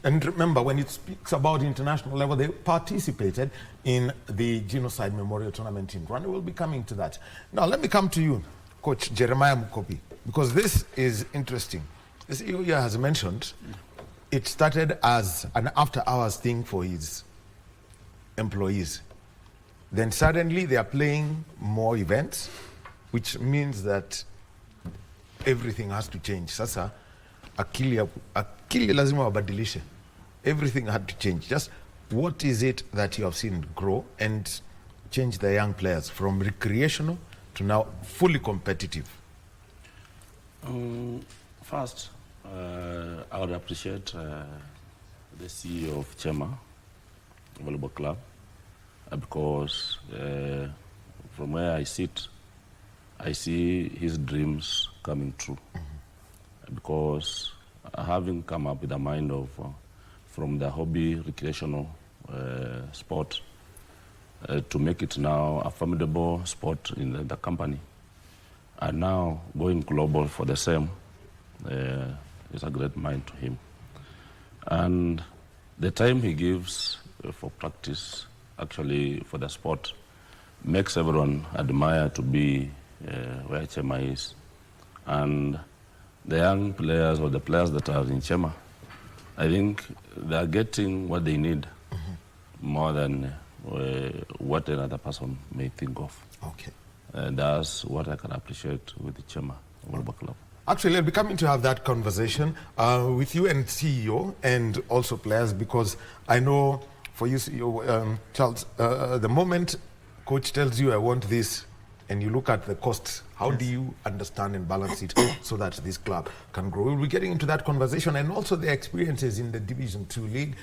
And remember, when it speaks about international level, they participated in the Genocide Memorial Tournament in Rwanda. We'll be coming to that. Now, let me come to you, Coach Jeremiah Mukopi, because this is interesting. As Ioya has mentioned, it started as an after-hours thing for his employees. Then suddenly they are playing more events, which means that everything has to change. Sasa, akili lazima wabadilishe. Everything had to change. Just what is it that you have seen grow and change the young players from recreational to now fully competitive? First, I would appreciate the CEO of Chema Volleyball Club because from where I sit, I see his dreams coming true. Because having come up with a mind of from the hobby recreational sport to make it now a formidable sport in the company, and now going global for the same is a great mind to him. And the time he gives for practice, actually for the sport, makes everyone admire to be where Chema is. And the young players or the players that are in Chema, I think they are getting what they need more than what another person may think of. Okay. And that's what I can appreciate with the Chema Volleyball Club. Actually, I'll be coming to have that conversation with you and CEO and also players, because I know for you, CEO, Charles, the moment coach tells you, I want this, and you look at the costs, how do you understand and balance it so that this club can grow? We'll be getting into that conversation and also the experiences in the Division 2 League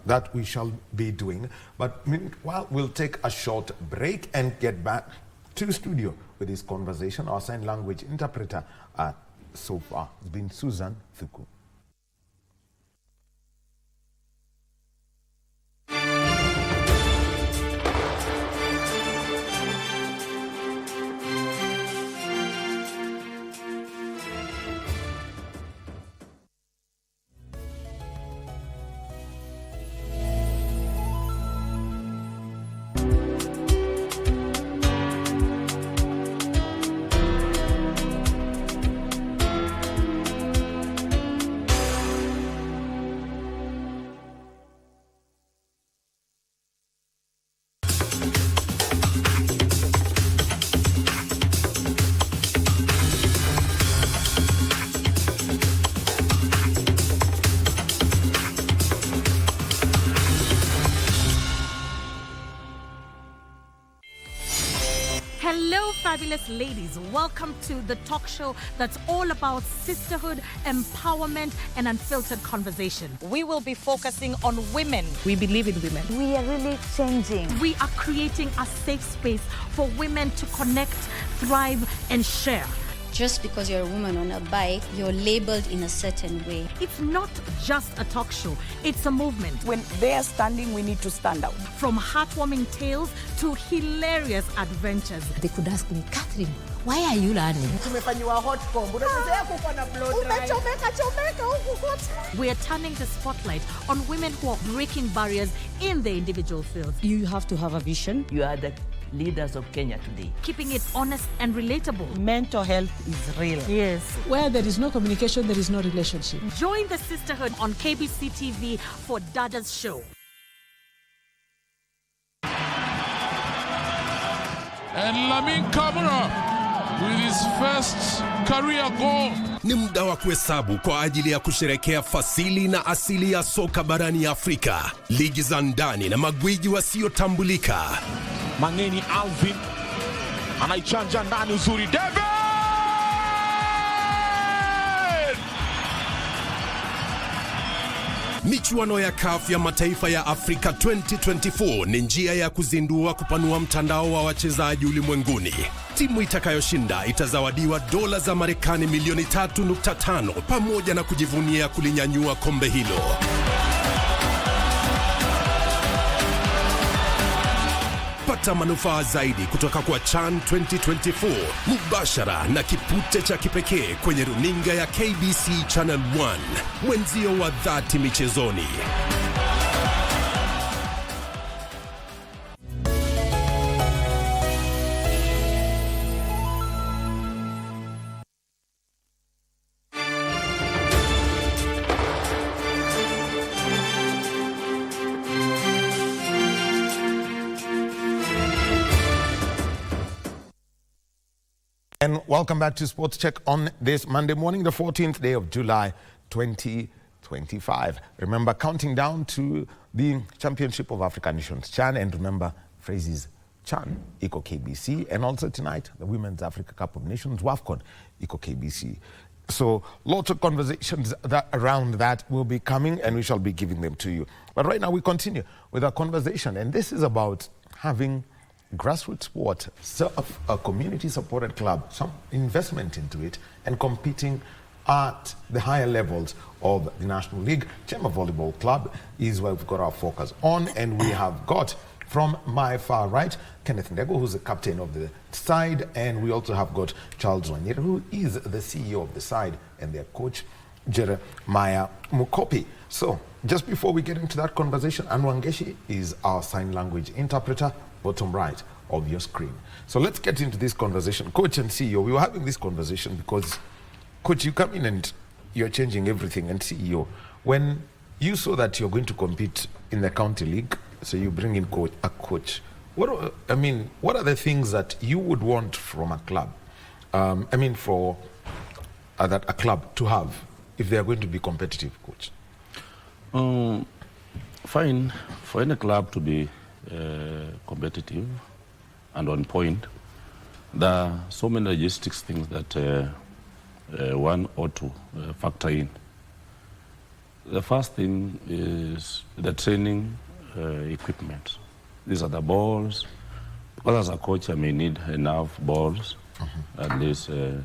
that we shall be doing. But meanwhile, we'll take a short break and get back to the studio with this conversation. Our sign language interpreter so far has been Susan Thuku. Hello, fabulous ladies. Welcome to the talk show that's all about sisterhood, empowerment, and unfiltered conversation. We will be focusing on women. We believe in women. We are really changing. We are creating a safe space for women to connect, thrive, and share. Just because you're a woman on a bike, you're labeled in a certain way. It's not just a talk show, it's a movement. When they are standing, we need to stand out. From heartwarming tales to hilarious adventures. They could ask me, Catherine, why are you learning? We are turning the spotlight on women who are breaking barriers in their individual fields. You have to have a vision. You are the leaders of Kenya today. Keeping it honest and relatable. Mental health is real. Yes. Where there is no communication, there is no relationship. Join the sisterhood on KBC TV for Dada's show. And Lamin Kamara with his first career goal. Ni muda wa kuhesabu kwa ajili ya kusherekea fasili na asili ya soka barani Afrika. Ligi za ndani na magwiji wasiotambulika. Mangeni Alvin anaichanja ndani uzuri. David! Michuano ya CAF ya mataifa ya Afrika 2024 ni njia ya kuzindua kupanua mtandao wa wachezaji ulimwenguni. Timu itakayoshinda itazawadiwa dola za Marekani milioni 3.5 pamoja na kujivunia kulinyanyua kombe hilo. Pata manufaa zaidi kutoka kwa CHAN 2024 mubashara na kipute cha kipekee kwenye runinga ya KBC Channel 1, mwenzio wa dhati michezoni. And welcome back to Sports Check on this Monday morning, the 14th day of July, 2025. Remember, counting down to the Championship of African Nations, CHAN, and remember, phrases CHAN, Eco KBC, and also tonight, the Women's Africa Cup of Nations, WAFCON, Eco KBC. So lots of conversations around that will be coming, and we shall be giving them to you. But right now, we continue with our conversation, and this is about having grassroots sport, a community-supported club, some investment into it, and competing at the higher levels of the National League. Chema Volleyball Club is where we've got our focus on, and we have got from my far right, Kenneth Ndego, who's the captain of the side, and we also have got Charles Wanyere, who is the CEO of the side, and their coach, Jeremiah Mukopi. So, just before we get into that conversation, Anwangeshi is our sign language interpreter, bottom right of your screen. So let's get into this conversation. Coach and CEO, we were having this conversation because, Coach, you come in and you're changing everything, and CEO, when you saw that you're going to compete in the county league, so you bring in a coach, what are the things that you would want from a club? For that a club to have if they are going to be competitive, Coach? Fine, for any club to be competitive and on point, there are so many logistics things that one ought to factor in. The first thing is the training equipment. These are the balls. Because as a coach, I may need enough balls, at least to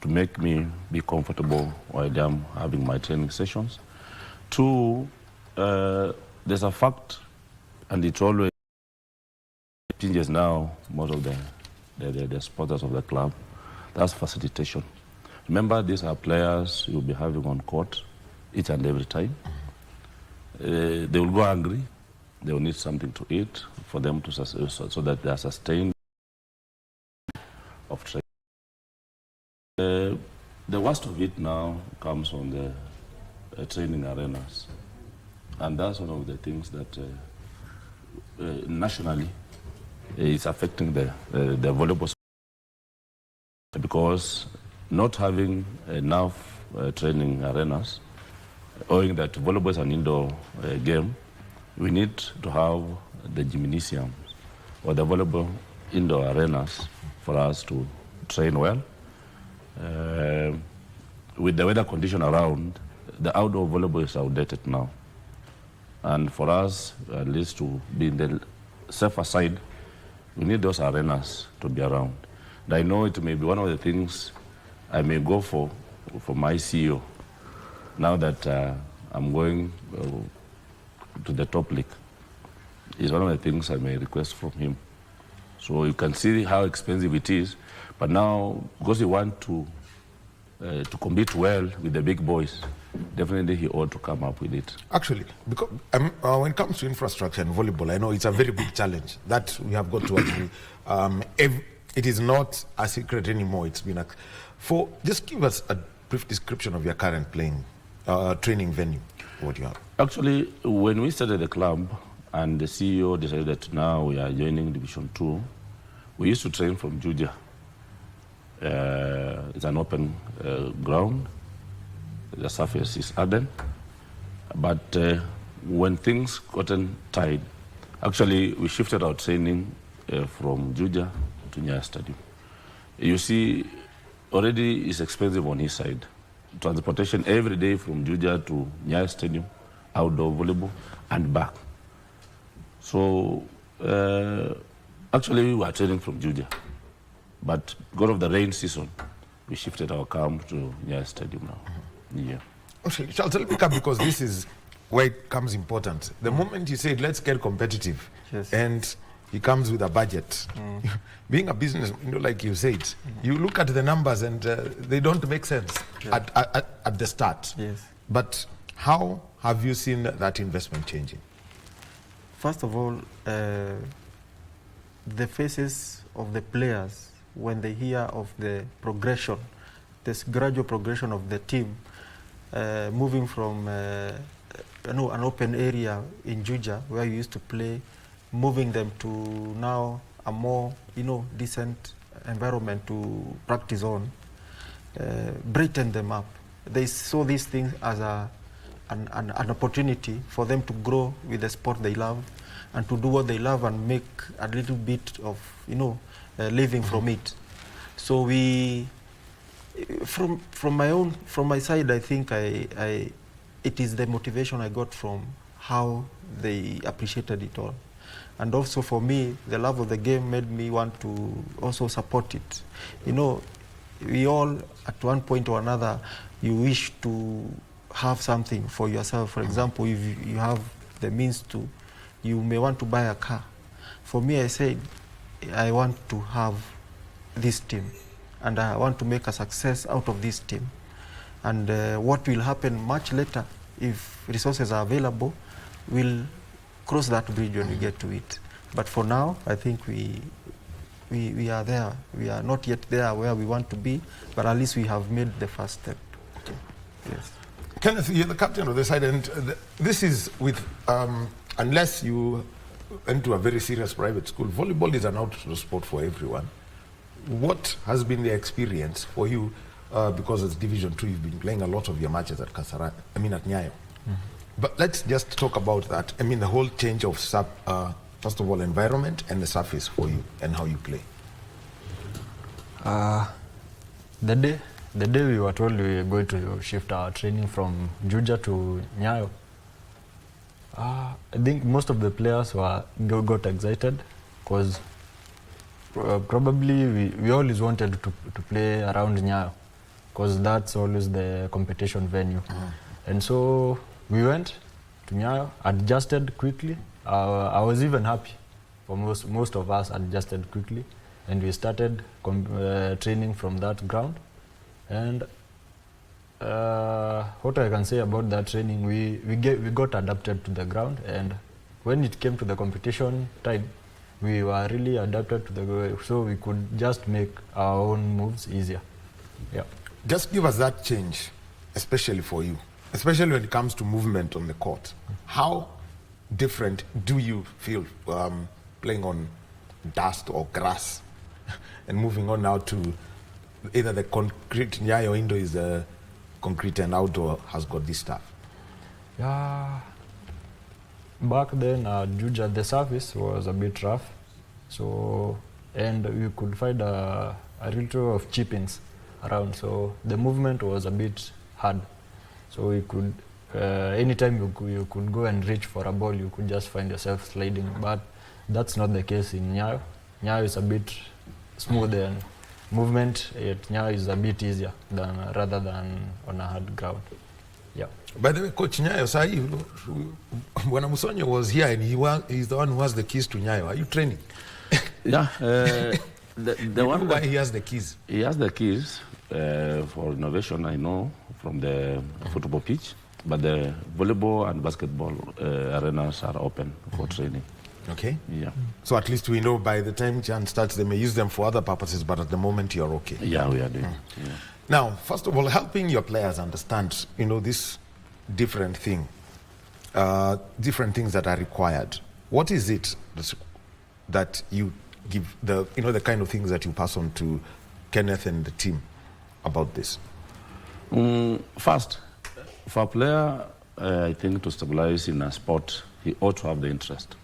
make me be comfortable while I'm having my training sessions. Two, there's a fact, and it always changes now, most of the supporters of the club, that's facilitation. Remember, these are players you'll be having on court each and every time. They will go hungry. They will need something to eat for them to so that they are sustained of training. The worst of it now comes from the training arenas. And that's one of the things that nationally is affecting the volleyball, because not having enough training arenas, owing that volleyball is an indoor game, we need to have the gymnasiums or the volleyball indoor arenas for us to train well. With the weather condition around, the outdoor volleyball is outdated now. And for us, at least to be in the safer side, we need those arenas to be around. And I know it may be one of the things I may go for my CEO, now that I'm going to the top league. It's one of the things I may request from him. So you can see how expensive it is. But now, because you want to compete well with the big boys, definitely he ought to come up with it. Actually, because when it comes to infrastructure and volleyball, I know it's a very big challenge that we have got to agree. It is not a secret anymore. It's been just give us a brief description of your current training venue. What do you have? Actually, when we started the club and the CEO decided that now we are joining Division 2, we used to train from Juja. It's an open ground. The surface is hardened. But when things got tight, actually we shifted our training from Juja to Nyayo Stadium. You see, already it's expensive on his side. Transportation every day from Juja to Nyayo Stadium, outdoor volleyball, and back. So actually we were training from Juja. But because of the rain season, we shifted our camp to Nyayo Stadium now. Yeah. Charles, let me come, because this is where it comes important. The moment you said, let's get competitive, Yes. and he comes with a budget. Being a business, like you said, you look at the numbers and they don't make sense at the start. Yes. But how have you seen that investment changing? First of all, the faces of the players, when they hear of the progression, this gradual progression of the team, moving from an open area in Juja where you used to play, moving them to now a more decent environment to practice on, brighten them up. They saw these things as an opportunity for them to grow with the sport they love and to do what they love and make a little bit of living from it. So we, from my side, I think it is the motivation I got from how they appreciated it all. And also for me, the love of the game made me want to also support it. We all, at one point or another, you wish to have something for yourself. For example, if you have the means to, you may want to buy a car. For me, I said, I want to have this team, and I want to make a success out of this team. And what will happen much later, if resources are available, we'll cross that bridge when we get to it. But for now, I think we are there. We are not yet there where we want to be, but at least we have made the first step. Yes. Kenneth, you're the captain of the side, and this is with, unless you went to a very serious private school, volleyball is an outdoor sport for everyone. What has been the experience for you, because it's Division 2, you've been playing a lot of your matches at Kasarani, at Nyayo. But let's just talk about that. The whole change of, first of all, environment and the surface for you and how you play. The day we were told we were going to shift our training from Juja to Nyayo, I think most of the players got excited because probably we always wanted to play around Nyayo because that's always the competition venue. And so we went to Nyayo, adjusted quickly. I was even happy for most of us adjusted quickly, and we started training from that ground. And what I can say about that training, we got adapted to the ground, and when it came to the competition time, we were really adapted to the ground, so we could just make our own moves easier. Yeah. Just give us that change, especially for you, especially when it comes to movement on the court. How different do you feel playing on dust or grass and moving on now to either the concrete, Nyayo indoor is concrete and outdoor has got this stuff? Yeah. Back then at Juja, the surface was a bit rough, and you could find a little of chip-ins around, so the movement was a bit hard. So you could, anytime you could go and reach for a ball, you could just find yourself sliding. But that's not the case in Nyayo. Nyayo is a bit smoother, and movement at Nyayo is a bit easier rather than on a hard ground. Yeah. By the way, Coach Nyayo, when Musonyo was here, and he's the one who has the keys to Nyayo. Are you training? Yeah. The one why he has the keys? He has the keys for innovation, I know, from the football pitch, but the volleyball and basketball arenas are open for training. Okay. Yeah. So at least we know by the time Jan starts, they may use them for other purposes, but at the moment you're okay. Yeah, we are doing. Yeah. Now, first of all, helping your players understand, this different things that are required. What is it that you give the kind of things that you pass on to Kenneth and the team about this? First, for a player, I think to stabilize in a sport, he ought to have the interest.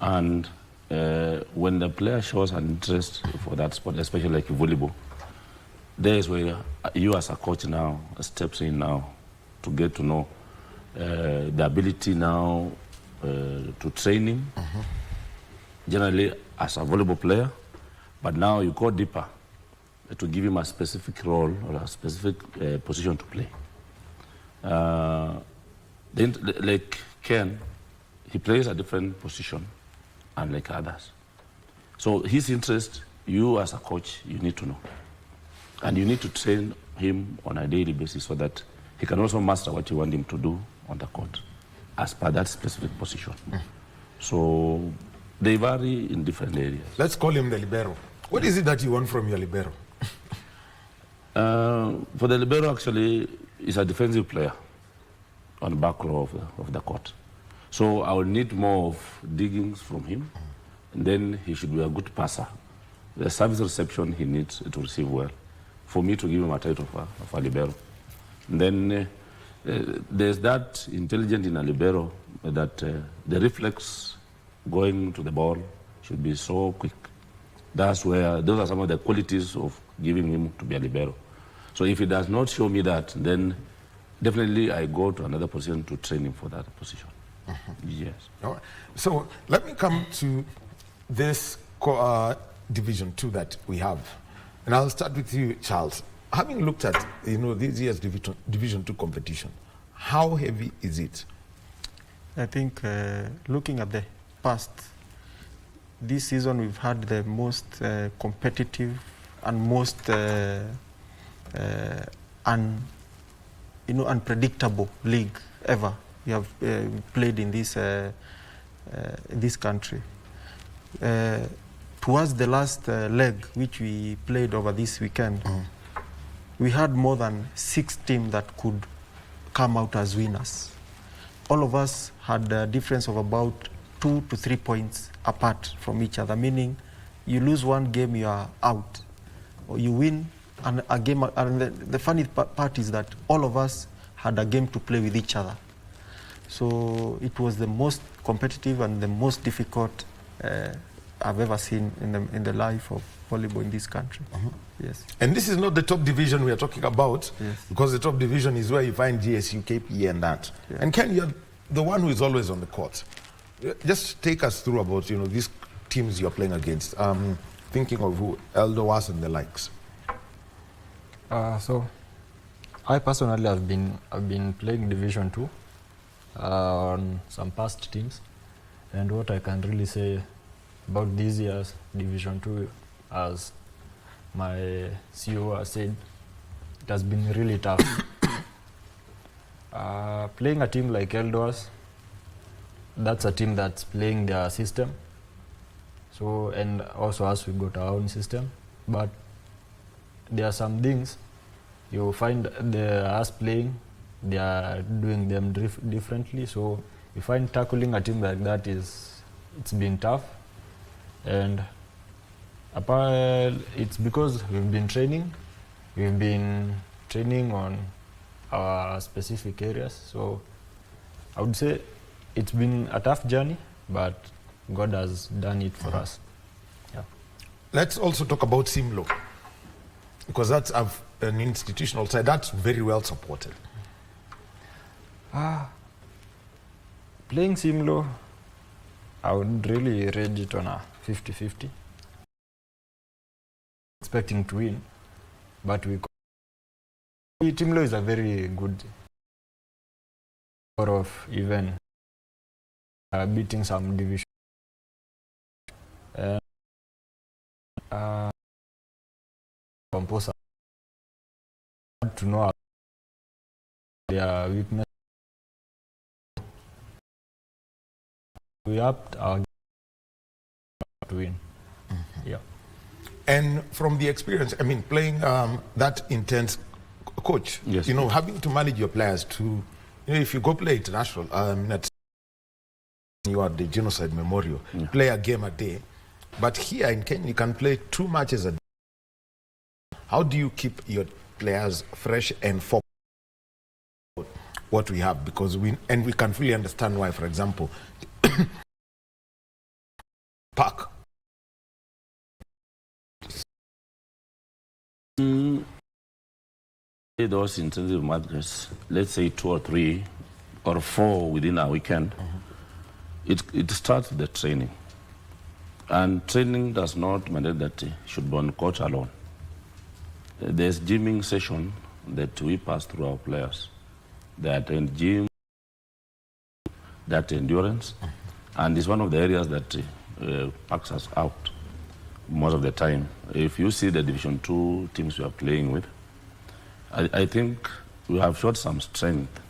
And when the player shows an interest for that sport, especially like volleyball, there is where you as a coach now steps in now to get to know the ability now to train him, generally as a volleyball player, but now you go deeper to give him a specific role or a specific position to play. Like Ken, he plays a different position unlike others. So his interest, you as a coach, you need to know. And you need to train him on a daily basis so that he can also master what you want him to do on the court as per that specific position. So they vary in different areas. Let's call him the libero. What is it that you want from your libero? For the libero, actually, is a defensive player on the back row of the court. So I will need more of diggings from him, and then he should be a good passer. The service reception he needs to receive well, for me to give him a title of a libero. And then there's that intelligence in a libero that the reflex going to the ball should be so quick. Those are some of the qualities of giving him to be a libero. So if he does not show me that, then definitely I go to another position to train him for that position. Yes. All right. So let me come to this Division 2 that we have. And I'll start with you, Charles. Having looked at, this year's Division 2 competition, how heavy is it? I think looking at the past, this season we've had the most competitive and most unpredictable league ever we have played in this country. Towards the last leg, which we played over this weekend, we had more than 6 teams that could come out as winners. All of us had a difference of about 2 to 3 points apart from each other, meaning you lose one game, you are out, or you win and a game. And the funny part is that all of us had a game to play with each other. So it was the most competitive and the most difficult I've ever seen in the life of volleyball in this country. Yes. And this is not the top division we are talking about, Yes. because the top division is where you find GSU, KPE and that. Yeah. And Ken, you're the one who is always on the court. Just take us through about, these teams you're playing against. Thinking of who, Eldowas and the likes. So I personally have been playing Division 2 on some past teams, and what I can really say about this year's Division 2, as my CEO has said, it has been really tough. Playing a team like Eldowas, that's a team that's playing their system. So, and also us, we got our own system, but there are some things you find us playing, they are doing them differently. So you find tackling a team like that it's been tough, and it's because we've been training on our specific areas. So I would say it's been a tough journey, but God has done it for us. Yeah. Let's also talk about Simlo, because that's an institutional side that's very well supported. Playing Simlo, I would really rate it on a 50-50. Expecting to win, but Simlo is a very good sort of even beating some division. Composer to know their weakness. We upped our to win. Yeah. And from the experience, playing that intense coach, Yes. having to manage your players to, if you go play international, you are the Genocide Memorial, play a game a day. But here in Kenya, you can play 2 matches a day. How do you keep your players fresh and focused on what we have? Because we can fully understand why, for example, Park. Those intensive matches, let's say 2 or 3 or 4 within a weekend, it starts with the training. And training does not mandate that it should be on court alone. There's gymming session that we pass through our players. They attend gym, that endurance, and it's one of the areas that packs us out most of the time. If you see the Division 2 teams we are playing with, I think we have showed some strength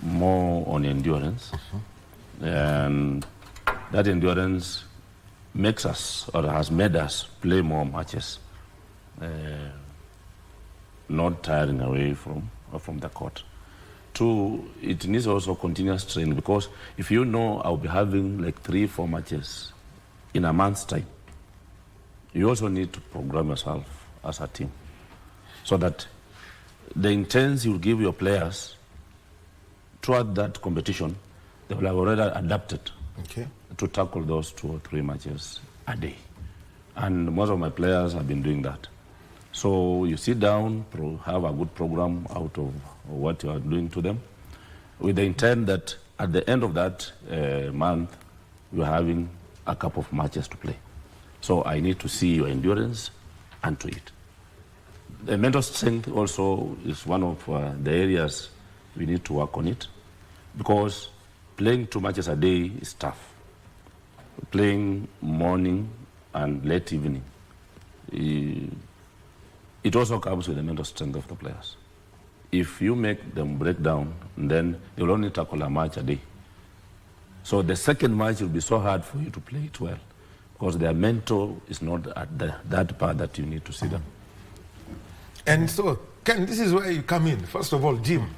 more on endurance, and that endurance makes us, or has made us, play more matches, not tiring away from the court. 2, it needs also continuous training, because if you know I'll be having like 3-4 matches in a month's time, you also need to program yourself as a team, so that the intents you give your players throughout that competition, they will have already adapted to tackle those 2 or 3 matches a day. And most of my players have been doing that. So you sit down, have a good program out of what you are doing to them, with the intent that at the end of that month, you're having a couple of matches to play. So I need to see your endurance and to it. The mental strength also is one of the areas we need to work on it, because playing 2 matches a day is tough. Playing morning and late evening, it also comes with the mental strength of the players. If you make them break down, then they will only tackle a match a day. So the second match will be so hard for you to play it well, because their mental is not at that part that you need to see them. And so, Ken, this is where you come in. First of all, Jim,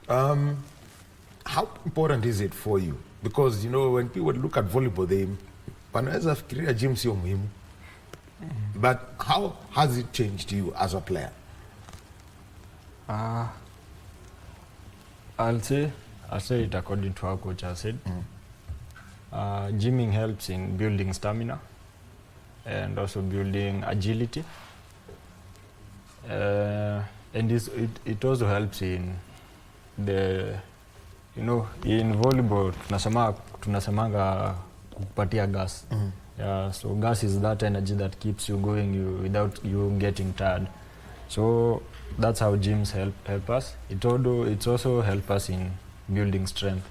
how important is it for you? Because, you know, when people look at volleyball, they wanaweza fikiria gym sio muhimu. But how has it changed you as a player? I'll say it according to our coach has said. Gymming helps in building stamina and also building agility. And it also helps in the, you know, in volleyball tunasemanga kupatia gas. Yeah, so gas is that energy that keeps you going without you getting tired. So that's how gyms help us. It's also help us in building strength.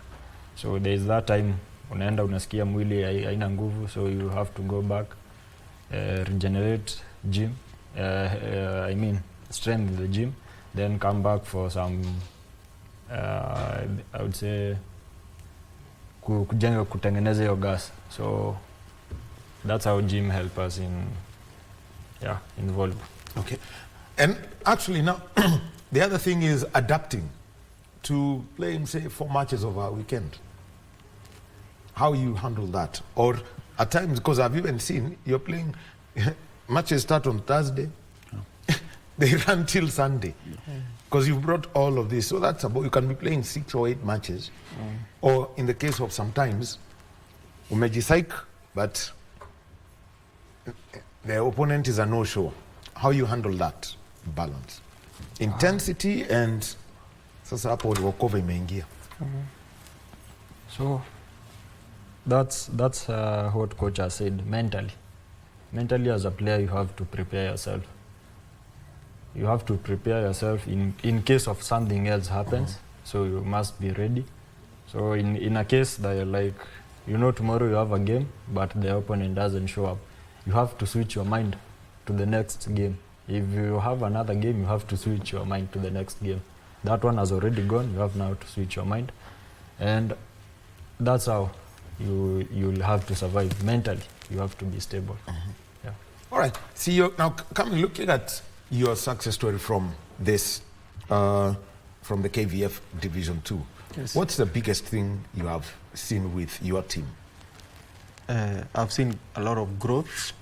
So there's that time unaenda unasikia mwili haina nguvu, so you have to go back, regenerate gym, I mean strength in the gym, then come back for some, I would say kutengeneza your gas. So that's how gym help us in volleyball. Okay. And actually now, the other thing is adapting to playing, say, 4 matches over a weekend. How you handle that? Or at times, because I've even seen you're playing, matches start on Thursday, they run till Sunday, because you've brought all of this. So that's about, you can be playing 6 or 8 matches. Or in the case of sometimes, umejisike, but the opponent is a no-show. How you handle that balance? Intensity and sasa hapo walikover imeingia. So that's what coach has said. Mentally as a player, you have to prepare yourself. You have to prepare yourself in case of something else happens. So you must be ready. So in a case that you're like, you know, tomorrow you have a game, but the opponent doesn't show up, you have to switch your mind to the next game. If you have another game, you have to switch your mind to the next game. That one has already gone, you have now to switch your mind. And that's how you'll have to survive mentally. You have to be stable. Yeah. All right. See, you now looking at your success story from this, from the KVF Division 2. Yes. What's the biggest thing you have seen with your team? I've seen a lot of growth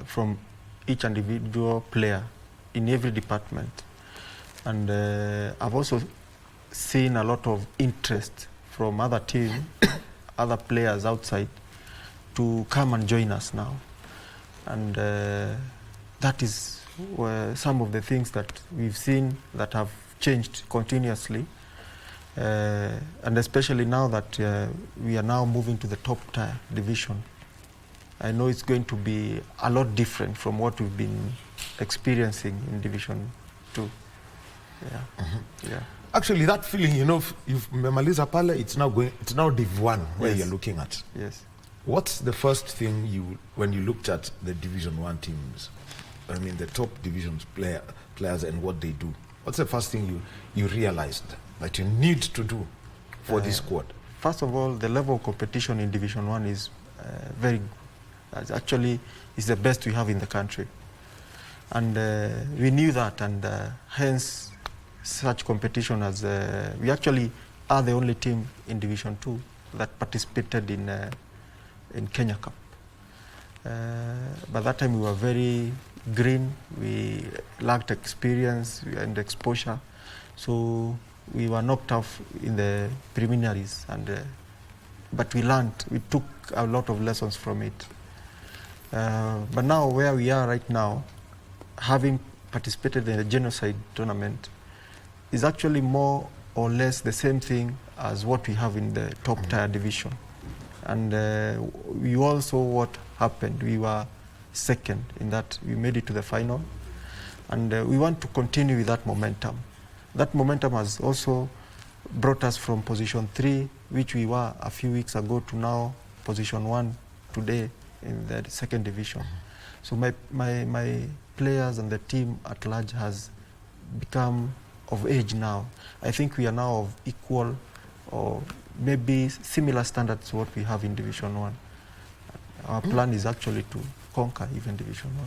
from each individual player in every department. And I've also seen a lot of interest from other teams, other players outside, to come and join us now. And that is some of the things that we've seen that have changed continuously. And especially now that we are now moving to the top tier division, I know it's going to be a lot different from what we've been experiencing in Division 2. Yeah. Yeah. Actually, that feeling, you know, you've Memaliza Pale, it's now Div 1 where Yes. you're looking at. Yes. What's the first thing when you looked at the Division 1 teams? I mean, the top divisions players and what they do. What's the first thing you realized that you need to do for this squad? First of all, the level of competition in Division 1 is very good. Actually, it's the best we have in the country. And we knew that, and hence such competition as we actually are the only team in Division 2 that participated in Kenya Cup. By that time we were very green, we lacked experience and exposure, so we were knocked off in the preliminaries, and but we learned, we took a lot of lessons from it. But now where we are right now, having participated in the genocide tournament, is actually more or less the same thing as what we have in the top tier division. And we also, what happened, we were second in that, we made it to the final. And we want to continue with that momentum. That momentum has also brought us from position 3, which we were a few weeks ago, to now position 1 today in the second division. So my players and the team at large has become of age now. I think we are now of equal or maybe similar standards to what we have in Division 1. Our plan is actually to conquer even Division 1.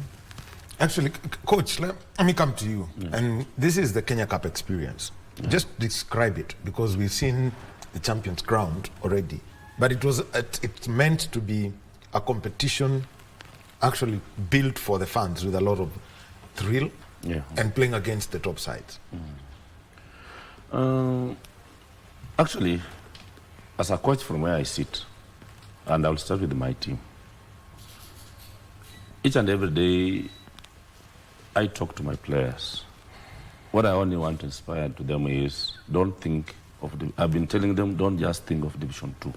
Actually, Coach, let me come to you. And this is the Kenya Cup experience. Just describe it, because we've seen the champions crowned already. But it's meant to be a competition actually built for the fans with a lot of thrill and playing against the top sides. Actually, as a coach from where I sit, and I'll start with my team, each and every day I talk to my players. What I only want to inspire to them is, don't think of I've been telling them, don't just think of Division 2.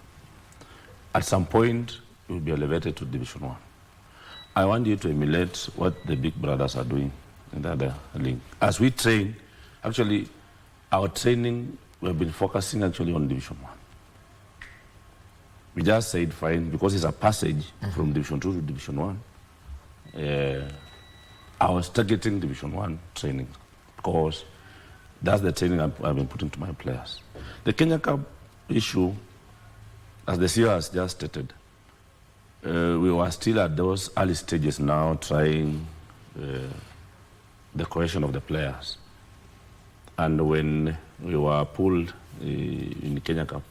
At some point, you'll be elevated to Division 1. I want you to emulate what the big brothers are doing in the other league. As we train, actually, our training, we've been focusing actually on Division 1. We just said, fine, because it's a passage from Division 2 to Division 1. I was targeting Division 1 training, because that's the training I've been putting to my players. The Kenya Cup issue, as the CEO has just stated, we were still at those early stages now, trying the cohesion of the players. And when we were pulled in the Kenya Cup,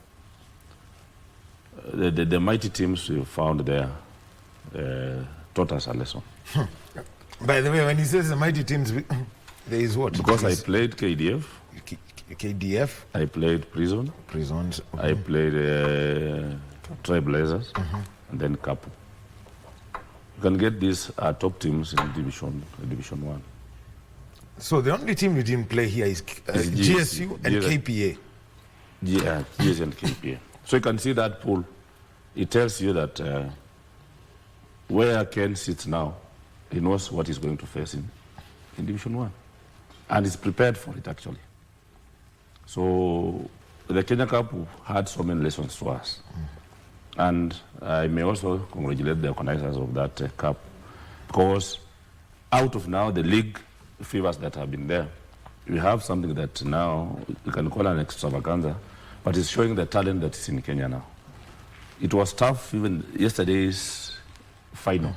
the mighty teams we found there taught us a lesson. By the way, when he says the mighty teams, there is what? Because I played KDF. KDF. I played Prisons. I played Trailblazers, and then Kapu. You can get these top teams in Division 1. So the only team you didn't play here is GSU and KPA. Yeah, GSU and KPA. So you can see that pool. It tells you that where Ken sits now, he knows what he's going to face in Division 1. And he's prepared for it, actually. So the Kenya Cup had so many lessons to us. And I may also congratulate the organizers of that cup, because out of now the league fevers that have been there, we have something that now we can call an extravaganza, but it's showing the talent that is in Kenya now. It was tough, even yesterday's final,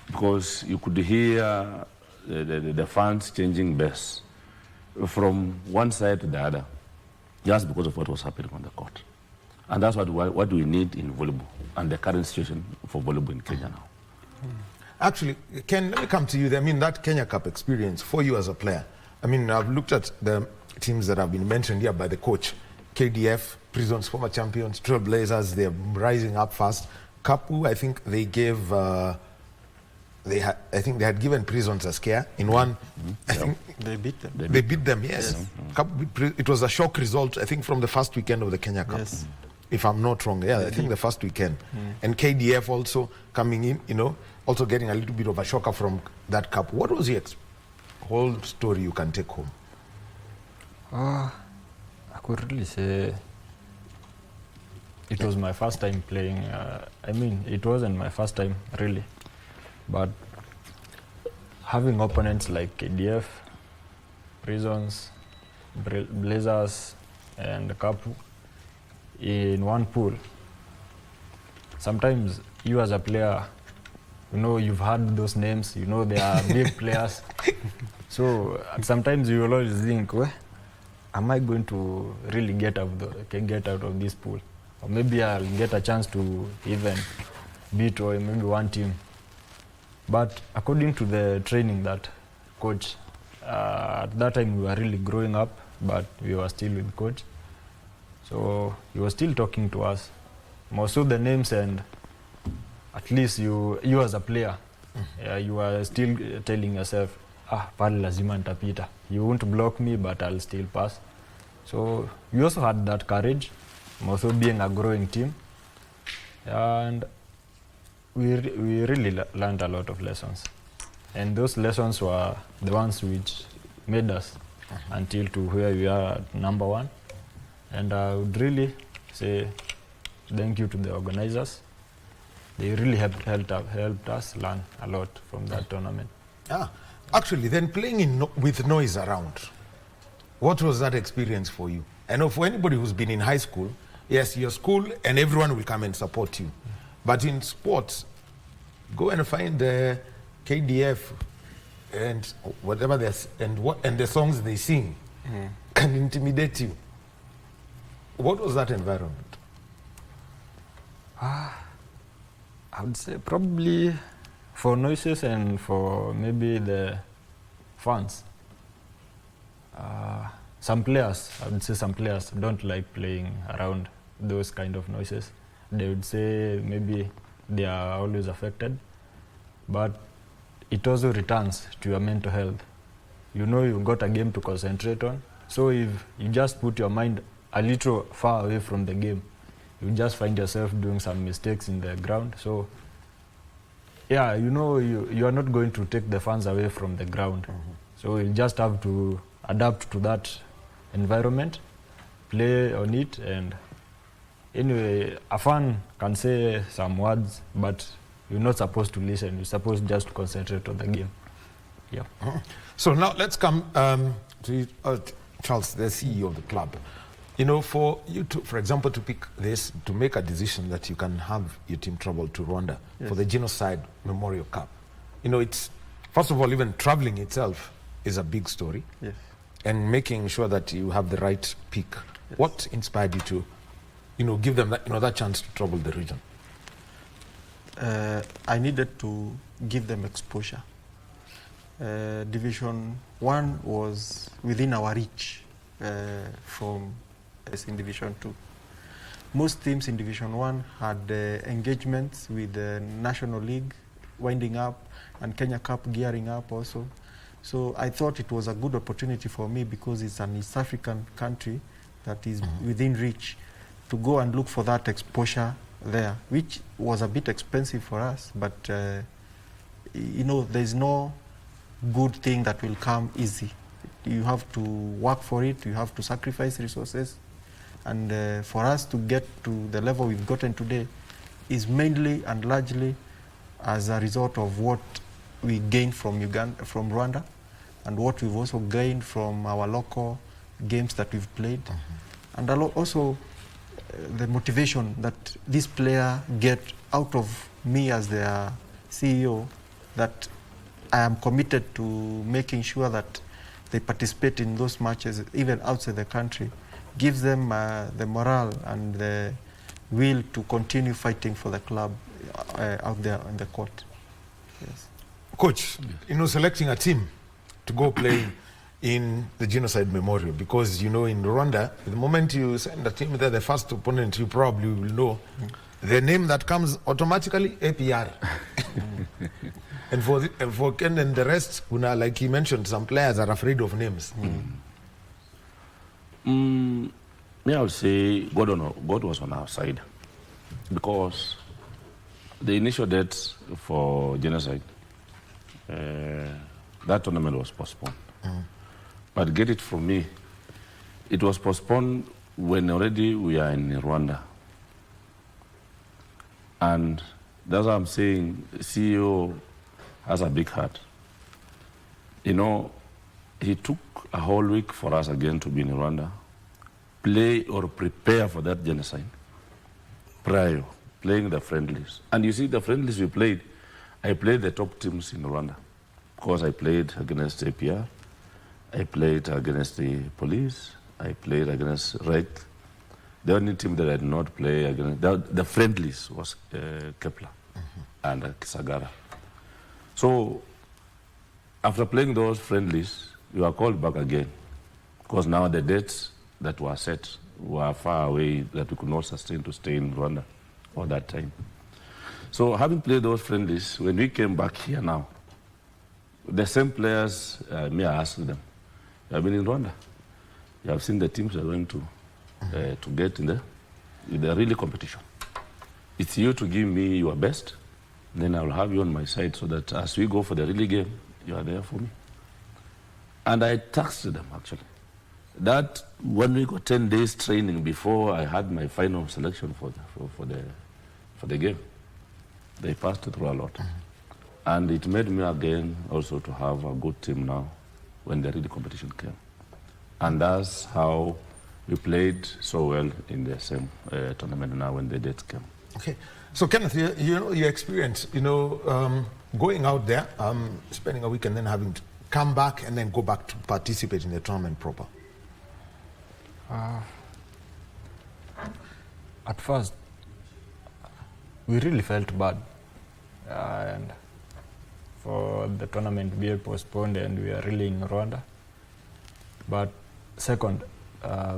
because you could hear the fans changing base from one side to the other, just because of what was happening on the court. And that's what we need in volleyball, and the current situation for volleyball in Kenya now. Actually, Ken, let me come to you. I mean, that Kenya Cup experience for you as a player. I mean, I've looked at the teams that have been mentioned here by the coach. KDF, Prisons, former champions, Trailblazers, they're rising up fast. Kapu, I think they gave, they had given Prisons a scare in one. I think they beat them. They beat them, yes. It was a shock result, I think, from the first weekend of the Kenya Cup. Yes. If I'm not wrong, I think the first weekend. And KDF also coming in, you know, also getting a little bit of a shocker from that cup. What was the whole story you can take home? I could really say it was my first time playing. I mean, it wasn't my first time really, but having opponents like KDF, Prisons, Blazers, and Kapu in one pool. Sometimes you as a player, you know, you've heard those names, you know they are big players. So sometimes you will always think, well, am I going to really get out of this pool? Or maybe I'll get a chance to even beat or maybe one team. But according to the training that coach, at that time we were really growing up, but we were still with coach. So he was still talking to us. Most of the names, and at least you as a player, you are still telling yourself, pale lazima nitapita. You won't block me, but I'll still pass. So we also had that courage, also being a growing team. And we really learned a lot of lessons. And those lessons were the ones which made us until to where we are at number 1. And I would really say thank you to the organizers. They really helped us learn a lot from that tournament. Actually, then playing with noise around, what was that experience for you? I know for anybody who's been in high school, yes, your school and everyone will come and support you. But in sports, go and find the KDF and whatever and the songs they sing can intimidate you. What was that environment? I would say probably for noises and for maybe the fans. Some players, I would say some players don't like playing around those kind of noises. They would say maybe they are always affected, but it also returns to your mental health. You know you got a game to concentrate on, so if you just put your mind a little far away from the game, you just find yourself doing some mistakes in the ground. So yeah, you know you are not going to take the fans away from the ground. So you just have to adapt to that environment, play on it. And anyway, a fan can say some words, but you're not supposed to listen. You're supposed just to concentrate on the game. Yeah. So now let's come to Charles, the CEO of the club. You know, for you to, for example, to pick this, to make a decision that you can have your team travel to Rwanda for the Genocide Memorial Cup. You know, it's, first of all, even traveling itself is a big story. Yes. And making sure that you have the right pick. Yes. What inspired you to, you know, give them that, you know, that chance to travel the region? I needed to give them exposure. Division 1 was within our reach from in Division 2. Most teams in Division 1 had engagements with the National League winding up and Kenya Cup gearing up also. So I thought it was a good opportunity for me, because it's an East African country that is within reach, to go and look for that exposure there, which was a bit expensive for us, but you know, there's no good thing that will come easy. You have to work for it, you have to sacrifice resources. And for us to get to the level we've gotten today is mainly and largely as a result of what we gained from Rwanda, and what we've also gained from our local games that we've played. And also the motivation that this player get out of me as their CEO, that I am committed to making sure that they participate in those matches even outside the country, gives them the morale and the will to continue fighting for the club out there on the court. Yes. Coach, you know, selecting a team to go play in the Genocide Memorial, because, you know, in Rwanda, the moment you send a team there, the first opponent you probably will know, the name that comes automatically, APR. And for Ken and the rest, like he mentioned, some players are afraid of names. I would say God was on our side, because the initial dates for Genocide, that tournament was postponed. But get it from me, it was postponed when already we are in Rwanda. And that's what I'm saying, CEO has a big heart. You know, he took a whole week for us again to be in Rwanda, play or prepare for that genocide prior, playing the friendlies. And you see the friendlies we played, I played the top teams in Rwanda because I played against APR, I played against the police, I played against REC. The only team that I did not play against, the friendlies was Kepler and Kisagara. So after playing those friendlies, we were called back again because now the dates that were set were far away that we could not sustain to stay in Rwanda for that time. So having played those friendlies, when we came back here now, the same players, I asked them, you have been in Rwanda, you have seen the teams you are going to get in the really competition. It's you to give me your best, then I will have you on my side so that as we go for the really game, you are there for me. And I taxed them actually. That when we got 10 days training before I had my final selection for the game, they passed through a lot. And it made me again also to have a good team now when the really competition came. And that's how we played so well in the same tournament now when the dates came. Okay. So Kenneth, you know your experience, going out there, spending a week and then having to come back and then go back to participate in the tournament proper. At first, we really felt bad, and for the tournament to be postponed, and we are really in Rwanda. But second,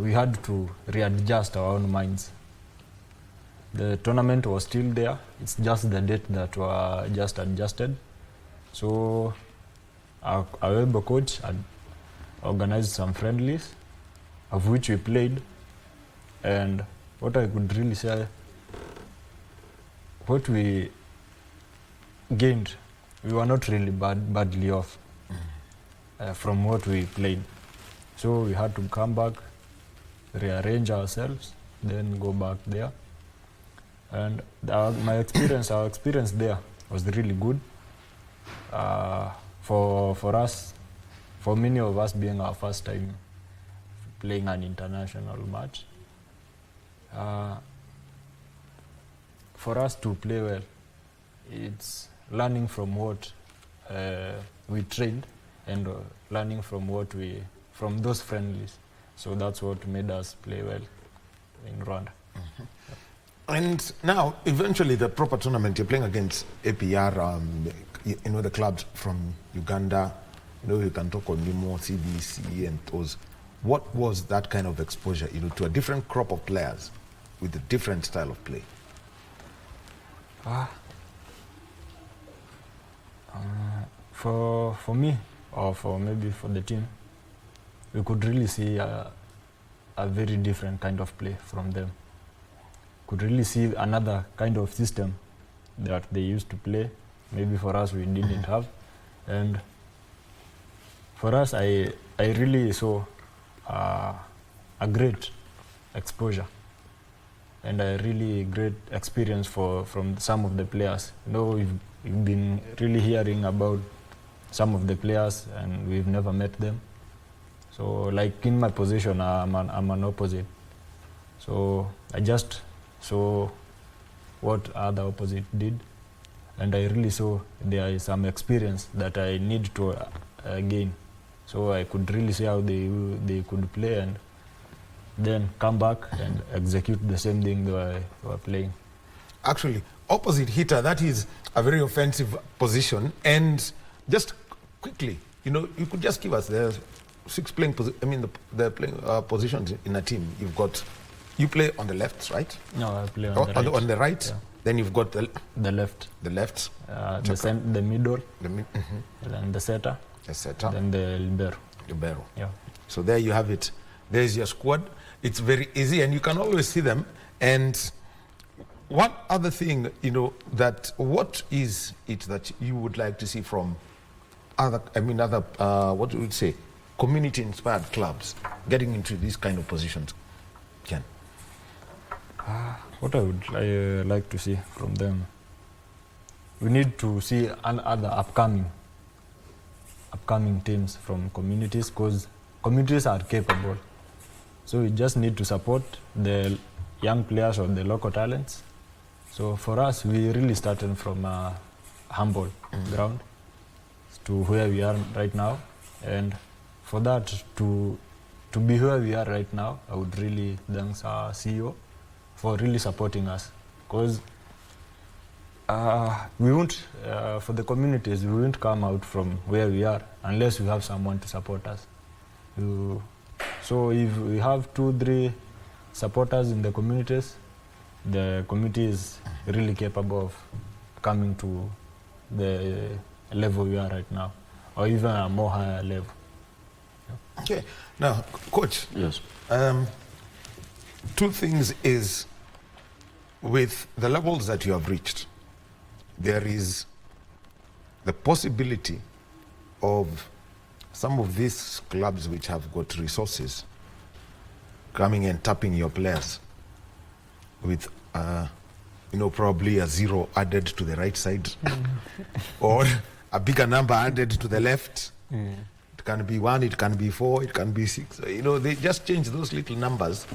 we had to readjust our own minds. The tournament was still there, it's just the date that were just adjusted. So our Webo coach had organized some friendlies, of which we played, and what I could really say, what we gained, we were not really badly off from what we played. So we had to come back, rearrange ourselves, then go back there. And our experience there was really good. For us, for many of us being our first time playing an international match, for us to play well, it's learning from what we trained and learning from those friendlies. So that's what made us play well in Rwanda. And now, eventually, the proper tournament, you're playing against APR, the clubs from Uganda, you can talk on Nimo, CBC, and those. What was that kind of exposure, to a different crop of players with a different style of play? For me, or for maybe for the team, we could really see a very different kind of play from them. Could really see another kind of system that they used to play. Maybe for us we didn't have, and for us I really saw a great exposure and a really great experience from some of the players. We've been really hearing about some of the players and we've never met them. So like in my position, I'm an opposite. So I just saw what other opposite did, and I really saw there is some experience that I need to gain. So I could really see how they could play and then come back and execute the same thing they were playing. Actually, opposite hitter, that is a very offensive position. And just quickly, you could just give us the six playing the playing positions in a team. You play on the left, right? No, I play on the right. On the right, yeah. Then you've got the left. The left. The middle. Then the setter. The setter. Then the libero. Libero. Yeah. So there you have it. There's your squad. It's very easy, and you can always see them. And one other thing, what is it that you would like to see from other, what would you say, community-inspired clubs getting into these kind of positions? Ken? What I would like to see from them, we need to see other upcoming teams from communities, because communities are capable. So we just need to support the young players or the local talents. So for us, we really started from a humble ground to where we are right now. And for that, to be where we are right now, I would really thank our CEO for really supporting us. Because we won't, for the communities, we won't come out from where we are unless we have someone to support us. So if we have 2-3 supporters in the communities, the community is really capable of coming to the level we are right now, or even a more higher level. Okay. Now, Coach. Yes. 2 things is, with the levels that you have reached, there is the possibility of some of these clubs which have got resources coming and tapping your players with, probably a 0 added to the right side or a bigger number added to the left. It can be 1, it can be 4, it can be 6. They just change those little numbers.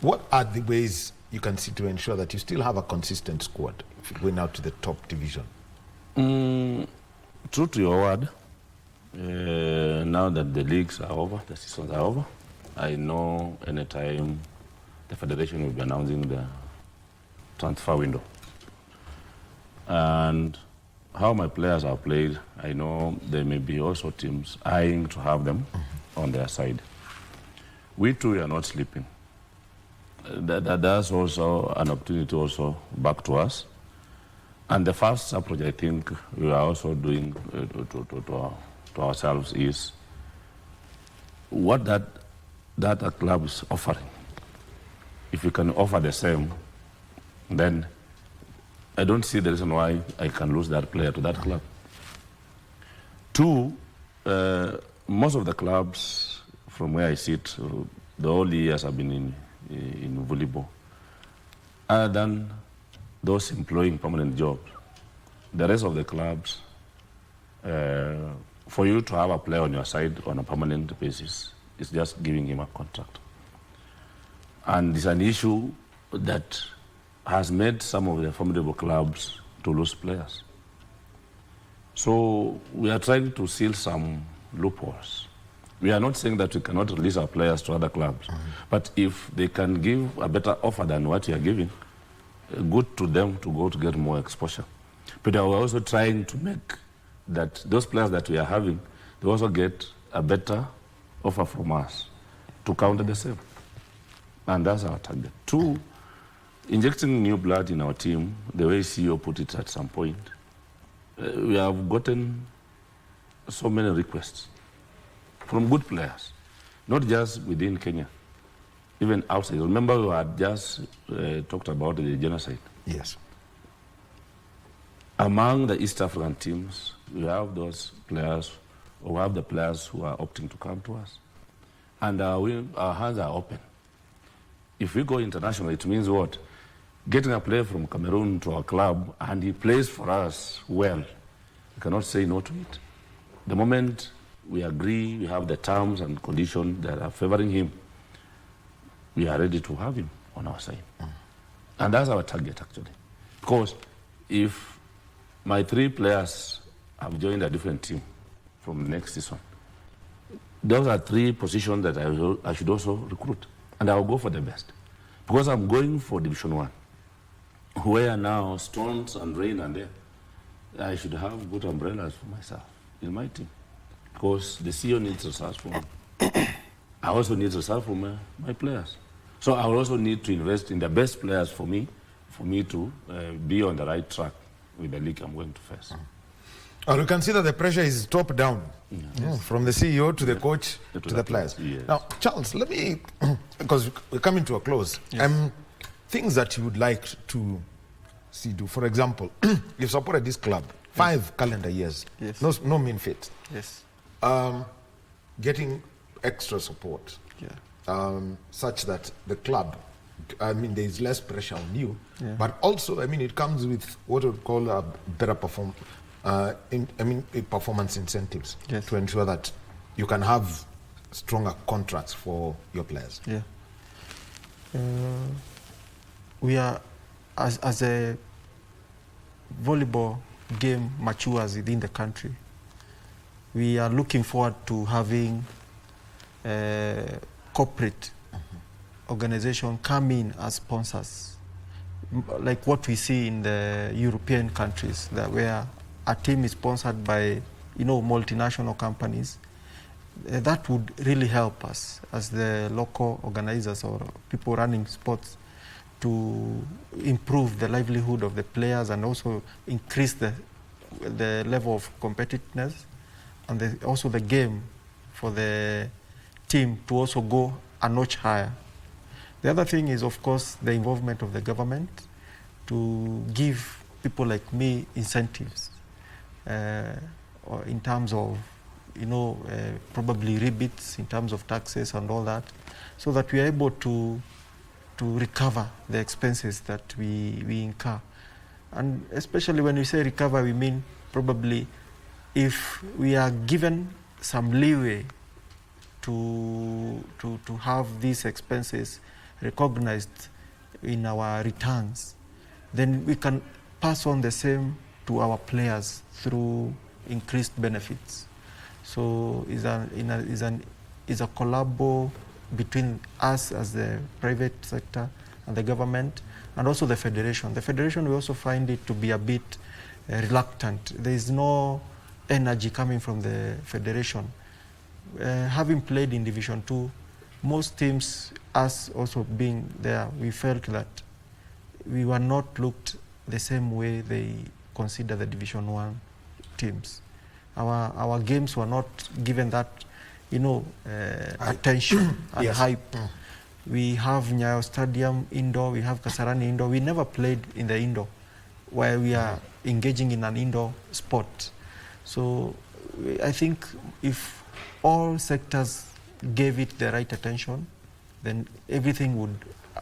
What are the ways you can see to ensure that you still have a consistent squad if you're going out to the top division? True to your word, now that the leagues are over, the seasons are over, I know anytime the federation will be announcing the transfer window. And how my players are played, I know there may be also teams eyeing to have them on their side. We too are not sleeping. That's also an opportunity also back to us. And the first approach I think we are also doing to ourselves is what that a club is offering. If you can offer the same, then I don't see the reason why I can lose that player to that club. 2, most of the clubs from where I sit, the whole years have been in volleyball. Other than those employing permanent jobs, the rest of the clubs, for you to have a player on your side on a permanent basis, is just giving him a contract. And it's an issue that has made some of the formidable clubs to lose players. So we are trying to seal some loopholes. We are not saying that we cannot release our players to other clubs, but if they can give a better offer than what you are giving, good to them to go to get more exposure. But we are also trying to make that those players that we are having, they also get a better offer from us to counter the same. And that's our target. 2, injecting new blood in our team, the way CEO put it at some point, we have gotten so many requests from good players, not just within Kenya, even outside. Remember, we had just talked about the genocide. Yes. Among the East African teams, we have those players, or we have the players who are opting to come to us. And our hands are open. If we go international, it means what? Getting a player from Cameroon to our club, and he plays for us well, we cannot say no to it. The moment we agree, we have the terms and conditions that are favoring him, we are ready to have him on our side. And that's our target, actually. Because if my 3 players have joined a different team from next season, those are 3 positions that I should also recruit. And I'll go for the best. Because I'm going for Division 1, where now storms and rain are there. I should have good umbrellas for myself in my team. Because the CEO needs results from me. I also need results from my players. So I also need to invest in the best players for me to be on the right track with the league I'm going to face. Well, you can see that the pressure is top down, from the CEO to the coach to the players. Yes. Now, Charles, let me, because we're coming to a close, things that you would like to see do. For example, you've supported this club 5 calendar years. Yes. No mean feat. Yes. getting extra support, Yeah. such that the club, I mean, there is less pressure on you, Yeah. but also, I mean, it comes with what we call a better performance incentives, Yes. to ensure that you can have stronger contracts for your players. Yeah. We are, as a volleyball game matures within the country, we are looking forward to having corporate organization come in as sponsors, like what we see in the European countries, that where a team is sponsored by, you know, multinational companies. That would really help us as the local organizers or people running sports to improve the livelihood of the players and also increase the level of competitiveness and also the game for the team to also go a notch higher. The other thing is, of course, the involvement of the government to give people like me incentives or in terms of, you know, probably rebates in terms of taxes and all that, so that we are able to recover the expenses that we incur. And especially when we say recover, we mean probably if we are given some leeway to have these expenses recognized in our returns, then we can pass on the same to our players through increased benefits. So is a collabo between us as the private sector and the government, and also the federation. The federation, we also find it to be a bit reluctant. There is no energy coming from the federation. Having played in Division 2, most teams, us also being there, we felt that we were not looked the same way they consider the Division 1 teams. Our games were not given that, you know, attention and hype. We have Nyayo Stadium indoor, we have Kasarani indoor. We never played in the indoor, where we are engaging in an indoor sport. So I think if all sectors gave it the right attention, then everything would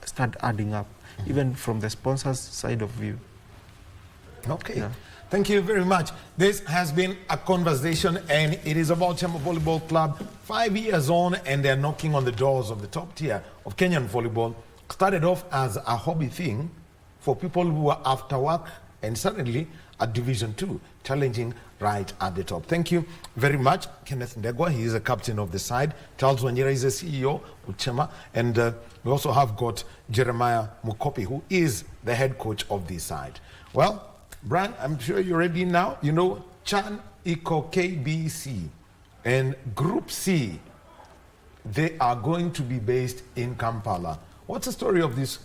start adding up, even from the sponsors' side of view. Okay. Yeah. Thank you very much. This has been a conversation, and it is about Chema Volleyball Club. 5 years on, and they're knocking on the doors of the top tier of Kenyan volleyball. Started off as a hobby thing for people who were after work, and suddenly at Division 2, challenging right at the top. Thank you very much, Kenneth Ndegwa. He is a captain of the side. Charles Wanyira is the CEO of Chema, and we also have got Jeremiah Mukopi, who is the head coach of this side. Well, Brian, I'm sure you're ready now. You know, Chan Iko KBC and Group C, they are going to be based in Kampala. What's the story of these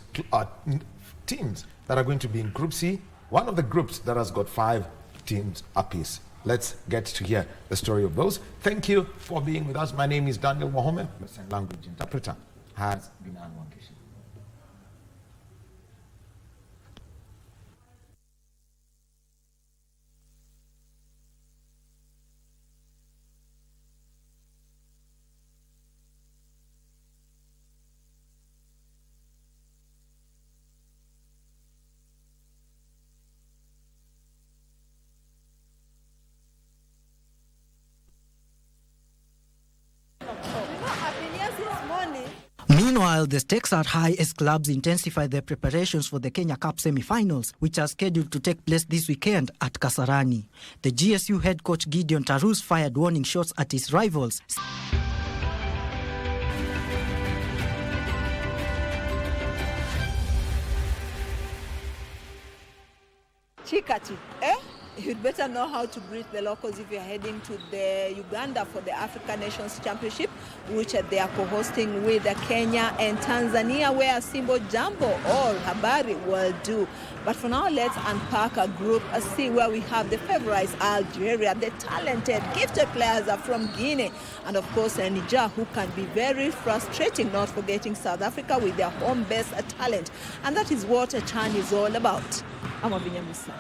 teams that are going to be in Group C? One of the groups that has got 5 teams apiece. Let's get to hear the story of those. Thank you for being with us. My name is Daniel Wahome. The sign language interpreter has been Anwangishi. Meanwhile, the stakes are high as clubs intensify their preparations for the Kenya Cup semi-finals, which are scheduled to take place this weekend at Kasarani. The GSU head coach Gideon Tarus fired warning shots at his rivals. Chikati, you'd better know how to greet the locals if you're heading to the Uganda for the African Nations Championship, which they are co-hosting with Kenya and Tanzania, where Simbo Jambo or Habari will do. But for now, let's unpack a Group C, where we have the favorites Algeria, the talented, gifted players are from Guinea, and of course Niger, who can be very frustrating, not forgetting South Africa with their home-based talent. And that is what Chan is all about. I'm Abinya Musa.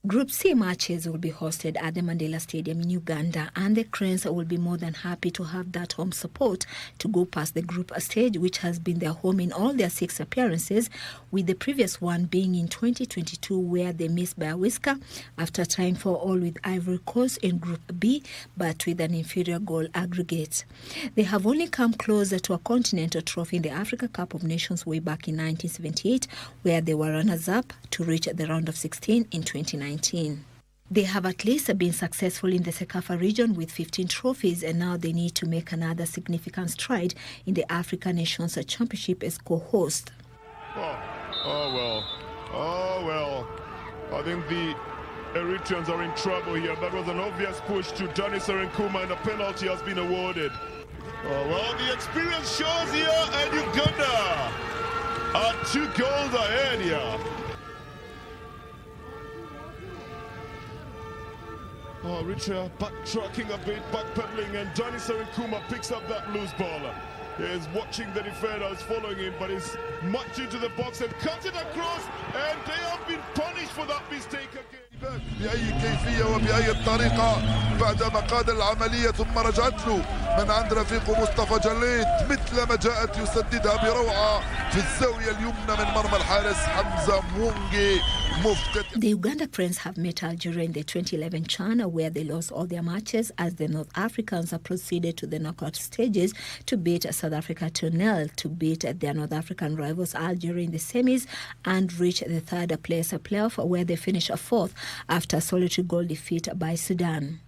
Group C matches will be hosted at the Mandela Stadium in Uganda, and the Cranes will be more than happy to have that home support to go past the group stage, which has been their home in all their 6 appearances, with the previous one being in 2022, where they missed by a whisker after tying for all with Ivory Coast in Group B, but with an inferior goal aggregate. They have only come closer to a continental trophy in the Africa Cup of Nations way back in 1978, where they were runners-up to reach the round of 16 in 2019. They have at least been successful in the CECAFA region with 15 trophies, and now they need to make another significant stride in the Africa Nations Championship as co-host. Oh well. I think the Eritreans are in trouble here. That was an obvious push to Danny Serenkuma, and a penalty has been awarded. Oh, well, the experience shows here, and Uganda are 2 goals ahead here. Oh, Eritrea backtracking a bit, backpedaling, and Danny Serenkuma picks up that loose ball. He is watching the defender, is following him, but he's much into the box and cuts it across, and they have been punished for that mistake again. بأي كيفية وبأي طريقة بعدما قاد العملية ثم رجعت له من عند رفيقه مصطفى جليت مثل ما جاءت يسددها بروعة في الزاوية اليمنى من مرمى الحارس حمزة مونجي. The Uganda Cranes have met Algeria in the 2011 CHAN, where they lost all their matches, as the North Africans have proceeded to the knockout stages to beat South Africa 2-0, to beat their North African rivals Algeria in the semis and reach the third-place playoff, where they finish 4th after a solitary goal defeat by Sudan.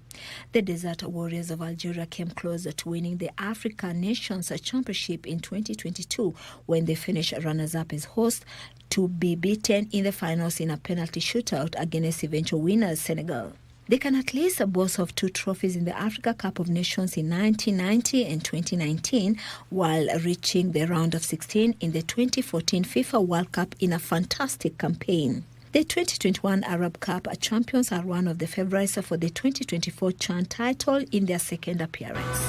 The Desert Warriors of Algeria came closer to winning the African Nations Championship in 2022 when they finished runners-up as hosts, to be beaten in the finals in a penalty shootout against eventual winners Senegal. They can at least boast of 2 trophies in the Africa Cup of Nations in 1990 and 2019, while reaching the round of 16 in the 2014 FIFA World Cup in a fantastic campaign. The 2021 Arab Cup champions are one of the favourites for the 2024 CHAN title in their 2nd appearance.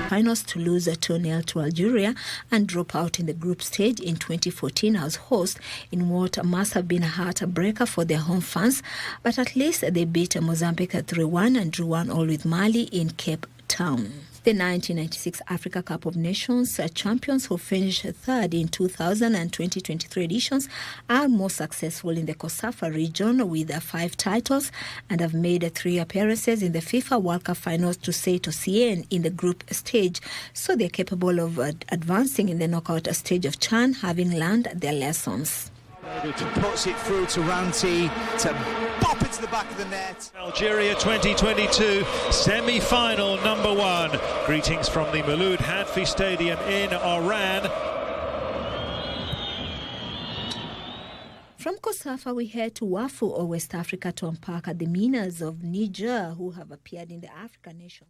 Finals to lose 2-0 to Algeria and drop out in the group stage in 2014 as host in what must have been a heartbreaker for their home fans, but at least they beat Mozambique 3-1 and drew 1-1 with Mali in Cape Town. The 1996 Africa Cup of Nations champions, who finished 3rd in 2000 and 2023 editions, are more successful in the COSAFA region with 5 titles and have made 3 appearances in the FIFA World Cup finals to say to CN in the group stage, so they're capable of advancing in the knockout stage of CHAN, having learned their lessons. Puts it through to Ranti to bop into the back of the net. Algeria 2022 semi-final number 1. Greetings from the Mouloud Hadfi Stadium in Oran. From COSAFA, we head to Wafu or West Africa to unpack the demeanors of Niger, who have appeared in the African nation.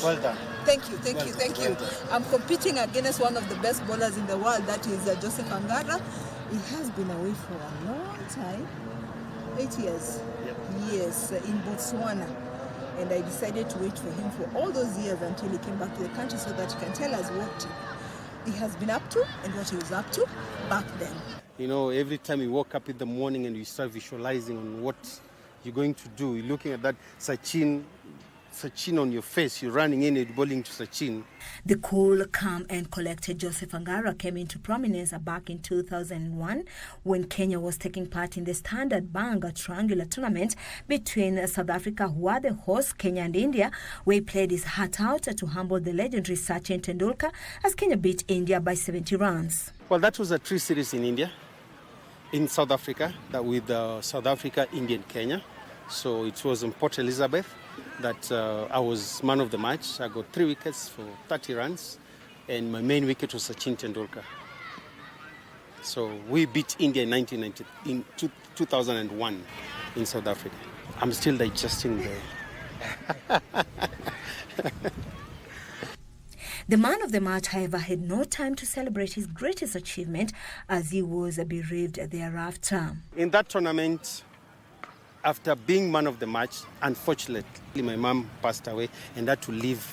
Well done. Thank you. I'm competing against one of the best bowlers in the world, that is Joseph Angara. He has been away for a long time, 8 years. Yep. Yes, in Botswana. And I decided to wait for him for all those years until he came back to the country so that he can tell us what he has been up to and what he was up to back then. You know, every time you wake up in the morning and you start visualizing on what you're going to do, you're looking at that Sachin on your face, you're running in and bowling to Sachin. The cool, calm and collected Joseph Angara came into prominence back in 2001 when Kenya was taking part in the Standard Bank triangular tournament between South Africa, who are the hosts, Kenya and India, where he played his heart out to humble the legendary Sachin Tendulkar as Kenya beat India by 70 runs. Well, that was a 3 series in India. in South Africa, that with South Africa, India, and Kenya. So it was in Port Elizabeth that I was man of the match. I got 3 wickets for 30 runs, and my main wicket was Sachin Tendulkar. So we beat India in 2001 in South Africa. I'm still digesting the... The man of the match, however, had no time to celebrate his greatest achievement as he was bereaved thereafter. In that tournament, after being man of the match, unfortunately, my mom passed away and had to leave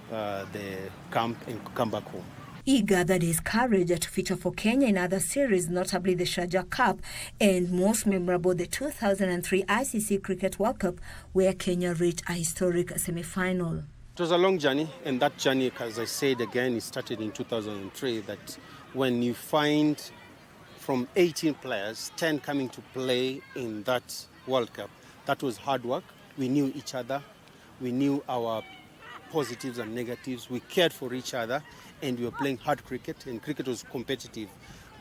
the camp and come back home. He gathered his courage to feature for Kenya in other series, notably the Sharjah Cup and most memorable the 2003 ICC Cricket World Cup, where Kenya reached a historic semi-final. It was a long journey, and that journey, as I said again, it started in 2003, that when you find from 18 players, 10 coming to play in that World Cup, that was hard work. We knew each other. We knew our positives and negatives. We cared for each other, and we were playing hard cricket, and cricket was competitive.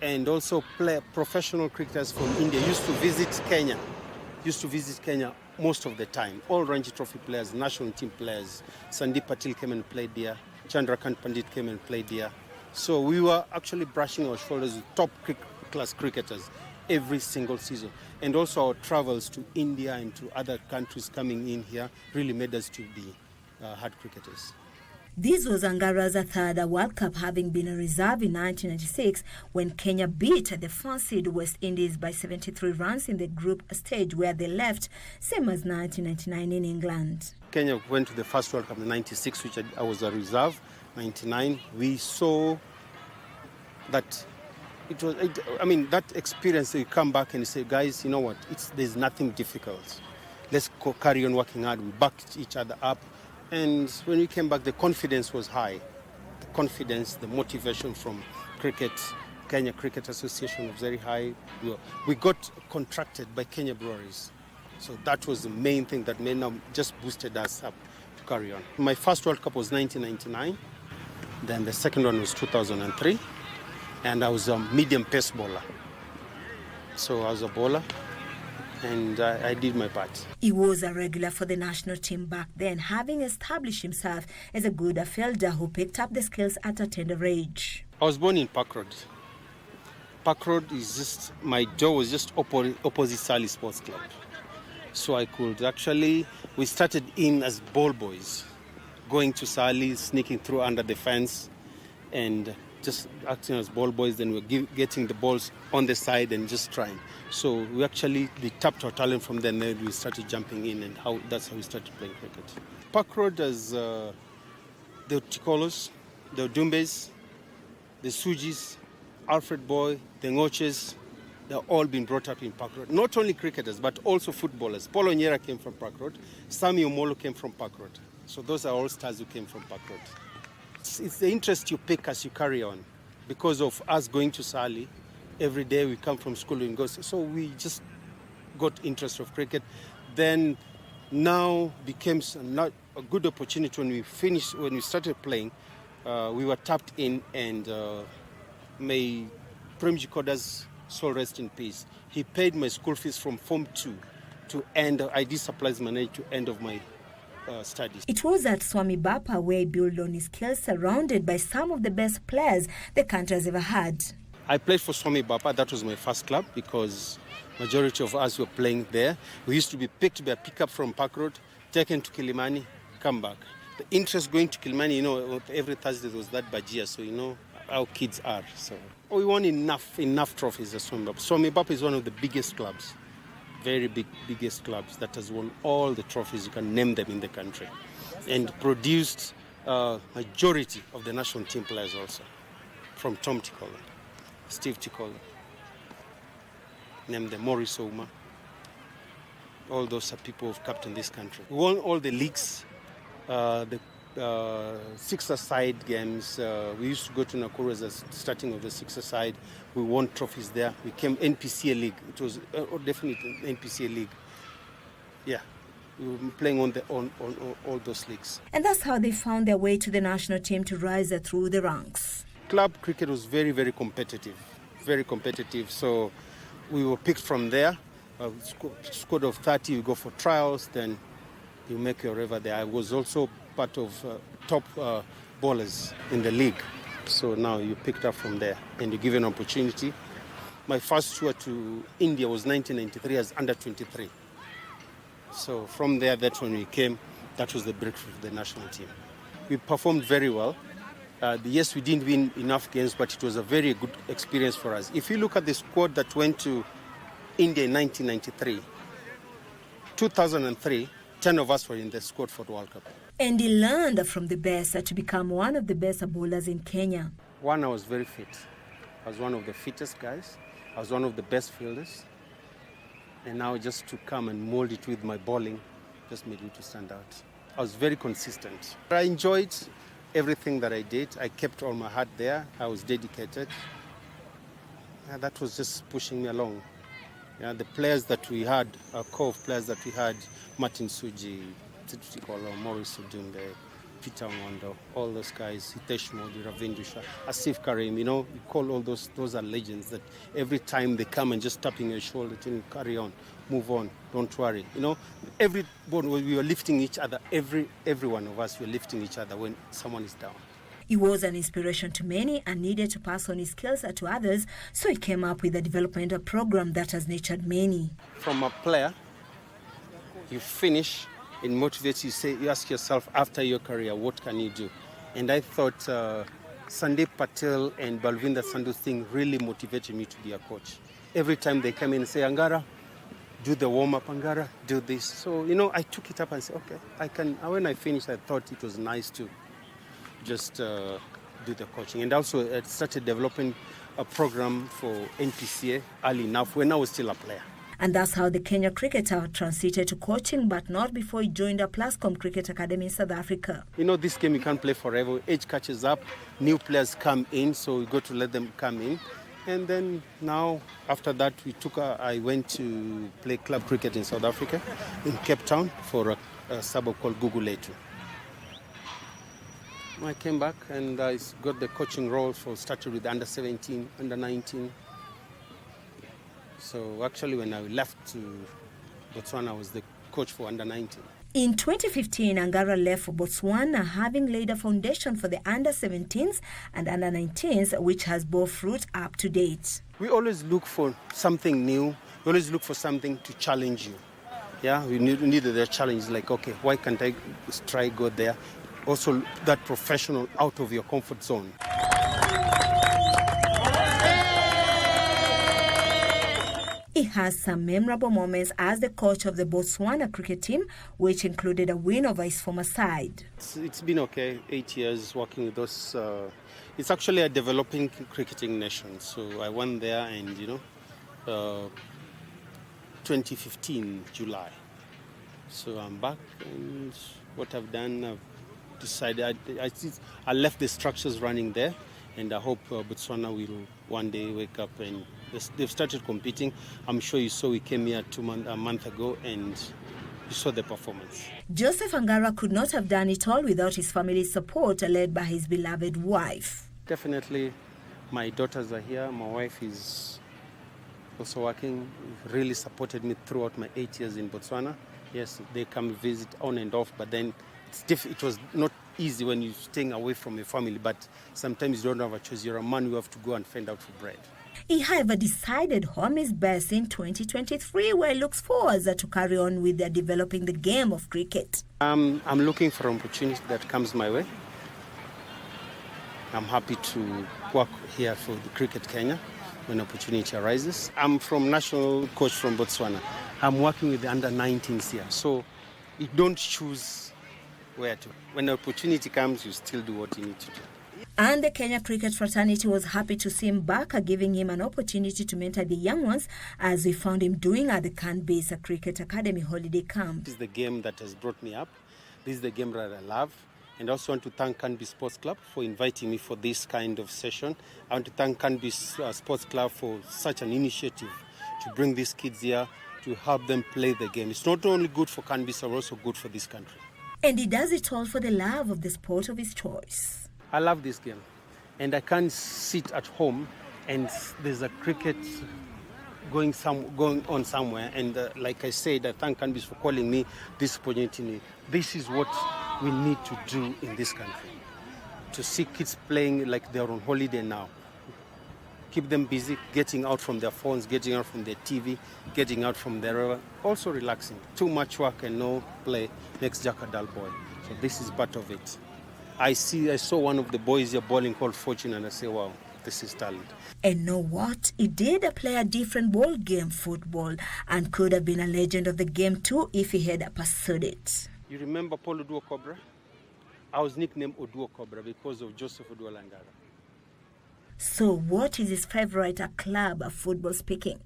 And also professional cricketers from India used to visit Kenya most of the time. All Ranji Trophy players, national team players. Sandeep Patil came and played there. Chandrakant Pandit came and played there. So we were actually brushing our shoulders with top class cricketers every single season. And also our travels to India and to other countries coming in here really made us to be hard cricketers. This was Angara's third World Cup, having been a reserve in 1996 when Kenya beat the fancied West Indies by 73 runs in the group stage where they left, same as 1999 in England. Kenya went to the first World Cup in 96, which I was a reserve. 99, we saw that that experience, you come back and you say, guys, you know what, there's nothing difficult. Let's carry on working hard. We backed each other up. And when we came back, the confidence was high. The confidence, the motivation from cricket, Kenya Cricket Association was very high. We got contracted by Kenya Breweries. So that was the main thing that just boosted us up to carry on. My first World Cup was 1999. Then the second one was 2003. And I was a medium pace bowler. So I was a bowler. And I did my part. He was a regular for the national team back then, having established himself as a good fielder who picked up the skills at a tender age. I was born in Park Road. Park Road is just, my door was just opposite Sally Sports Club. So I could actually, we started in as ball boys, going to Sally, sneaking through under the fence, and just acting as ball boys. Then we were getting the balls on the side and just trying. So we tapped our talent from there, and then we started jumping in, and that's how we started playing cricket. Park Road has the Tikolos, the Dumbes, the Sujis, Alfred Boy, the Ngoches. They've all been brought up in Park Road. Not only cricketers, but also footballers. Paulo Nyera came from Park Road. Sami Omolo came from Park Road. So those are all stars who came from Park Road. It's the interest you pick as you carry on. Because of us going to Sali, every day we come from school and go. So we just got interest of cricket. Then now became a good opportunity when we started playing. We were tapped in, and may Premji Koda's soul rest in peace. He paid my school fees from Form 2 to end. I did supplies manage to end of my studies. It was at Swami Bapa where he built on his skills, surrounded by some of the best players the country has ever had. I played for Swami Bapa. That was my first club because majority of us were playing there. We used to be picked by a pickup from Park Road, taken to Kilimani, come back. The interest going to Kilimani, every Thursday there was that bajia, so how kids are. So we won enough trophies at Swami Bapa. Swami Bapa is one of the biggest clubs, very biggest clubs that has won all the trophies. You can name them in the country, and produced majority of the national team players also, from Tom Tikola, Steve Tikola, name them, Maurice Ouma. All those are people who've captained this country. We won all the leagues, the six-a-side games. We used to go to Nakuru as the starting of the six-a-side. We won trophies there. We came NPCA League. It was definitely an NPCA League. Yeah, we were playing on all those leagues. And that's how they found their way to the national team to rise through the ranks. Club cricket was very, very competitive. Very competitive. So we were picked from there. Squad of 30, you go for trials, then you make your river there. I was also part of top bowlers in the league. So now you picked up from there and you give an opportunity. My first tour to India was 1993 as under 23. So from there, that's when we came. That was the breakthrough for the national team. We performed very well. Yes, we didn't win enough games, but it was a very good experience for us. If you look at the squad that went to India in 1993, 2003, 10 of us were in the squad for the World Cup. And he learned from the best to become one of the best bowlers in Kenya. One, I was very fit. I was one of the fittest guys. I was one of the best fielders. And now just to come and mold it with my bowling just made me to stand out. I was very consistent. I enjoyed everything that I did. I kept all my heart there. I was dedicated. That was just pushing me along. The players that we had, a core of players that we had, Martin Suji, Maurice Udunde, Peter Mondo, all those guys, Hitesh Modi, Ravindra Shah, Asif Karim, you call all those are legends that every time they come and just tapping your shoulder, carry on, move on, don't worry. Everyone, we were lifting each other, every one of us were lifting each other when someone is down. He was an inspiration to many and needed to pass on his skills to others, so he came up with a developmental program that has nurtured many. From a player, you finish, it motivates you, you ask yourself after your career, what can you do? And I thought Sandeep Patel and Balvinder Sandhu's thing really motivated me to be a coach. Every time they come in and say, Angara, do the warm-up, Angara, do this. So, I took it up and said, okay, I can. When I finished, I thought it was nice to just do the coaching. And also I started developing a program for NPCA early enough when I was still a player. And that's how the Kenya cricketer transited to coaching, but not before he joined a Plascom Cricket Academy in South Africa. This game you can't play forever. Age catches up, new players come in, so we got to let them come in. And then now, after that, I went to play club cricket in South Africa, in Cape Town, for a suburb called Guguletu. I came back and I got the coaching role, started with under 17, under 19. So actually when I left to Botswana, I was the coach for under 19. In 2015, Angara left for Botswana, having laid a foundation for the under-17s and under-19s, which has bore fruit up to date. We always look for something new. We always look for something to challenge you. Yeah, we needed a challenge, like, okay, why can't I try go there? Also, that professional out of your comfort zone. He has some memorable moments as the coach of the Botswana cricket team, which included a win over his former side. It's been okay, 8 years working with those. It's actually a developing cricketing nation. So I went there and, 2015, July. So I'm back, and what I've done, I've decided I left the structures running there, and I hope Botswana will one day wake up and they've started competing. I'm sure you saw we came here a month ago and you saw the performance. Joseph Angara could not have done it all without his family's support, led by his beloved wife. Definitely, my daughters are here. My wife is also working, really supported me throughout my 8 years in Botswana. Yes, they come visit on and off, but then it was not easy when you're staying away from your family, but sometimes you don't have a choice. You're a man, you have to go and fend out for bread. He, however, decided home is best in 2023, where he looks forward to carry on with developing the game of cricket. I'm looking for an opportunity that comes my way. I'm happy to work here for the Cricket Kenya when opportunity arises. I'm from national coach from Botswana. I'm working with the under-19s here, so you don't choose where to. When the opportunity comes, you still do what you need to do. And the Kenya cricket fraternity was happy to see him back, giving him an opportunity to mentor the young ones, as we found him doing at the KBC Cricket Academy holiday camp. This is the game that has brought me up. This is the game that I love. And I also want to thank KBC Sports Club for inviting me for this kind of session. I want to thank KBC Sports Club for such an initiative to bring these kids here, to help them play the game. It's not only good for KBC, but also good for this country. And he does it all for the love of the sport of his choice. I love this game, and I can't sit at home and there's a cricket going on somewhere. And like I said, I thank KBC for calling me this opportunity. This is what we need to do in this country, to see kids playing like they're on holiday now. Keep them busy, getting out from their phones, getting out from their TV, getting out from their... Also relaxing. Too much work and no play makes Jack a dull boy. So this is part of it. I saw one of the boys here bowling called Fortune, and I say, wow, this is talent. And know what? He did play a different ball game, football, and could have been a legend of the game too if he had pursued it. You remember Paul Oduo Cobra? I was nicknamed Oduo Cobra because of Joseph Oduo Langara. So what is his favorite club, football speaking?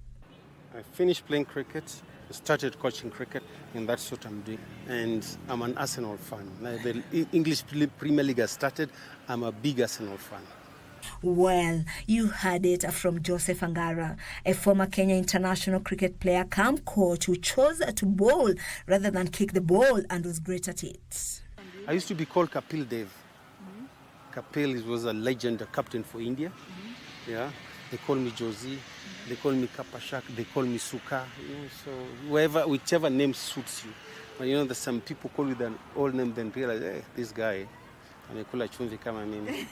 I finished playing cricket, started coaching cricket, and that's what I'm doing. And I'm an Arsenal fan. Now, the English Premier League has started. I'm a big Arsenal fan. Well, you heard it from Joseph Angara, a former Kenya international cricket player come coach who chose to bowl rather than kick the ball and was great at it. I used to be called Kapil Dev. Kapil was a legend, a captain for India. Yeah, they call me Josie, they call me Kapashak, they call me Suka. So whichever name suits you. But there's some people call with an old name, then realize, hey, this guy, amekula chumvi kama mimi.